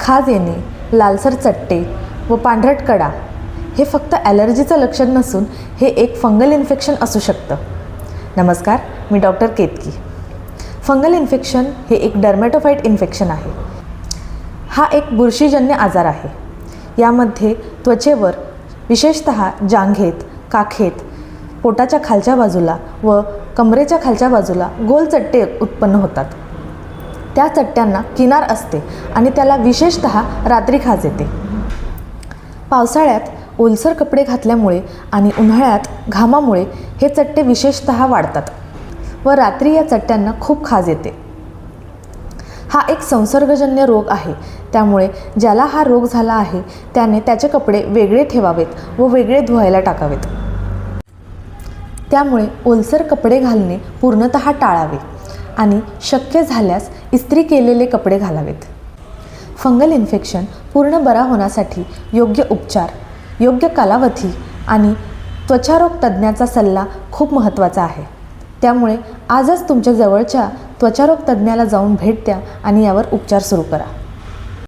खाज येणे, लालसर चट्टे व पांढरट कडा हे फक्त ॲलर्जीचं लक्षण नसून हे एक फंगल इन्फेक्शन असू शकतं. नमस्कार, मी डॉक्टर केतकी. फंगल इन्फेक्शन हे एक डर्मॅटोफाइट इन्फेक्शन आहे. हा एक बुरशीजन्य आजार आहे. यामध्ये त्वचेवर विशेषतः जांघेत, काखेत, पोटाच्या खालच्या बाजूला व कमरेच्या खालच्या बाजूला गोल चट्टे उत्पन्न होतात. त्या चट्ट्यांना किनार असते आणि त्याला विशेषतः रात्री खाज येते. पावसाळ्यात ओलसर कपडे घातल्यामुळे आणि उन्हाळ्यात घामामुळे हे चट्टे विशेषतः वाढतात व रात्री या चट्ट्यांना खूप खाज येते. हा एक संसर्गजन्य रोग आहे. त्यामुळे ज्याला हा रोग झाला आहे त्याने त्याचे कपडे वेगळे ठेवावेत व वेगळे धुवायला टाकावेत. त्यामुळे ओलसर कपडे घालणे पूर्णतः टाळावे आणि शक्य झाल्यास इस्त्री केलेले कपडे घालावेत. फंगल इन्फेक्शन पूर्ण बरा होण्यासाठी योग्य उपचार, योग्य कालावधी आणि त्वचारोग तज्ज्ञाचा सल्ला खूप महत्त्वाचा आहे. त्यामुळे आजच तुमच्या जवळच्या त्वचारोग तज्ज्ञाला जाऊन भेट द्या आणि यावर उपचार सुरू करा.